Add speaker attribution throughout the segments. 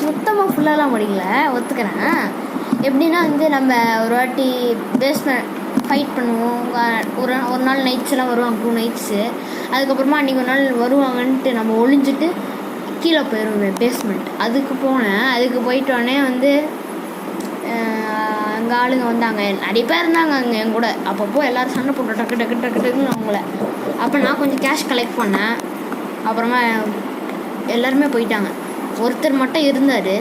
Speaker 1: சுத்தமாக ஃபுல்லாலாம் படிக்கல, ஒத்துக்கிறேன். எப்படின்னா வந்து நம்ம ஒரு வாட்டி பேஸ்மெண்ட் ஃபைட் பண்ணுவோம். ஒரு ஒரு நாள் நைட்ஸ்லாம் வருவாங்க, 2 நைட்ஸு. அதுக்கப்புறமா அன்றைக்கி ஒரு நாள் வருவாங்கன்ட்டு நம்ம ஒளிஞ்சிட்டு கீழே போயிடுவேன் பேஸ்மெண்ட். அதுக்கு போனேன். அதுக்கு போயிட்டோடனே வந்து அங்கே ஆளுங்க வந்தாங்க, நிறைய பேர் இருந்தாங்க அங்கே என் கூட. அப்பப்போ எல்லோரும் சண்டை போட்டோம், டக்கு டக்கு டக்கு டக்குன்னு அவங்கள. அப்போ நான் கொஞ்சம் கேஷ் கலெக்ட் பண்ணேன். அப்புறமா எல்லாருமே போயிட்டாங்க. ஒருத்தர் மட்டும் இருந்தார்,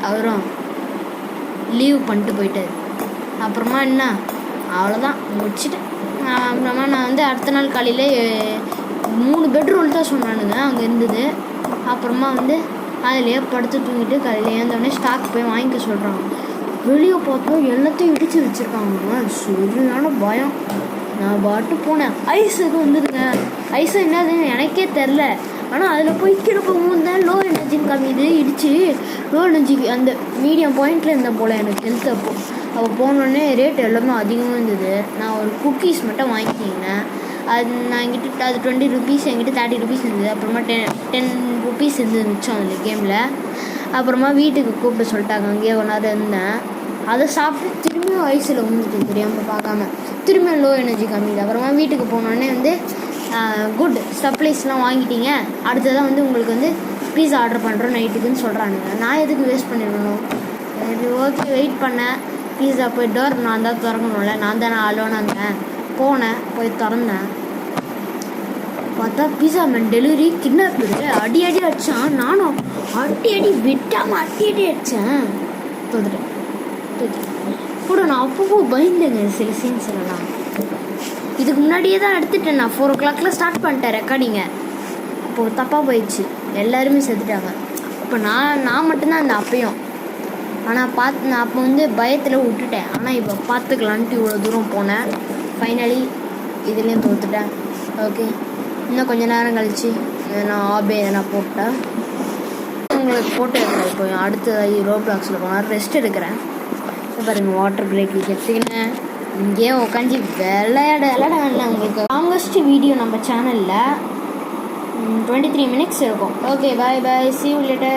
Speaker 1: அவரும் லீவ் பண்ணிட்டு போயிட்டார். அப்புறமா என்ன, அவ்வளோதான் முடிச்சுட்டேன். அப்புறமா நான் வந்து அடுத்த நாள் காலையில் 3 பெட்ரோல் தான் சொன்னானுங்க அங்கே இருந்தது. அப்புறமா வந்து அதிலேயே படுத்து தூங்கிட்டு காலையில் ஏந்தோடனே ஸ்டாக் போய் வாங்கிக்க சொல்கிறாங்க. வெளியே பார்த்தோம் எல்லாத்தையும் இடித்து வச்சுருக்காங்க. சரியான பயம். நான் பாட்டு போனேன். ஐஸ் எதுவும் வந்துடுங்க. ஐஸு என்னதுன்னு எனக்கே தெரில. ஆனால் அதில் போய் கீழே போகும்போது தான் லோ எனர்ஜின்னு கம்மிது இடிச்சு லோ எனர்ஜிக்கு அந்த மீடியம் பாயிண்டில் இருந்தேன் போல் எனக்கு ஹெல்த். அப்போ போனோடனே ரேட் எல்லாமே அதிகமாக இருந்தது. நான் ஒரு குக்கீஸ் மட்டும் வாங்கிக்கினேன். அது நான் என்கிட்ட அது 20 ருபீஸ், என்கிட்ட 30 ருபீஸ் இருந்தது. அப்புறமா 10 ருபீஸ் இருந்தது மிச்சம் அந்த கேமில். அப்புறமா வீட்டுக்கு கூப்பிட்டு சொல்லிட்டாங்க. அங்கேயே 1 hour இருந்தேன். அதை சாப்பிட்டு திரும்பியும் ஐஸில் விழுந்துட்டு தெரியாமல் பார்க்காம திரும்பியும் லோ எனர்ஜி கம்மிது. அப்புறமா வீட்டுக்கு போனோடனே வந்து குட் சப்ளைஸ்லாம் வாங்கிட்டீங்க, அடுத்ததான் வந்து உங்களுக்கு வந்து பீஸா ஆர்டர் பண்ணுறோம் நைட்டுக்குன்னு சொல்கிறானுங்க. நான் எதுக்கு வேஸ்ட் பண்ணிடணும்? சரி ஓகே வெயிட் பண்ணேன். பீஸா போய் டோர் நான் தான் திறக்கணும்ல, நான் தானே அலோனாக இருந்தேன். போனேன், போய் திறந்தேன். பார்த்தா பீஸா மேன் டெலிவரி கிட்னாப்பர் அடி அடித்தான். நானும் அடி விட்டாமல் அடி அடித்தேன். தோத்துட்டேன் கூட. நான் அப்பப்போ பயந்தேங்க சில சீன்ஸ் எல்லாம். இதுக்கு முன்னாடியே தான் எடுத்துட்டேன். நான் 4 o'clock ஸ்டார்ட் பண்ணிட்டேன் ரெக்கார்டிங்க. அப்போது தப்பாக போயிடுச்சு, எல்லாருமே செத்துட்டாங்க. இப்போ நான் மட்டும்தான் அந்த அப்பையும். ஆனால் நான் அப்போ வந்து பயத்தில் விட்டுட்டேன். ஆனால் இப்போ பார்த்துக்கலான்ட்டு இவ்வளோ தூரம் போனேன். ஃபைனலி இதுலேயும் தோத்துட்டேன். ஓகே, இன்னும் கொஞ்சம் நேரம் கழிச்சு நான் ஆபே நான் போட்டேன். உங்களுக்கு போட்டு எடுக்கிறேன். இப்போ அடுத்ததாகி ரோப்ளாக்ஸில் போனால் ரெஸ்ட் எடுக்கிறேன். பாருங்கள், வாட்டர் பிரேக் எடுத்துக்கினேன். இங்கேயே உட்காந்து விளையாட உங்களுக்கு லாங்கஸ்ட் வீடியோ நம்ம சேனலில் 23 minutes இருக்கும். Okay, bye bye, see you later.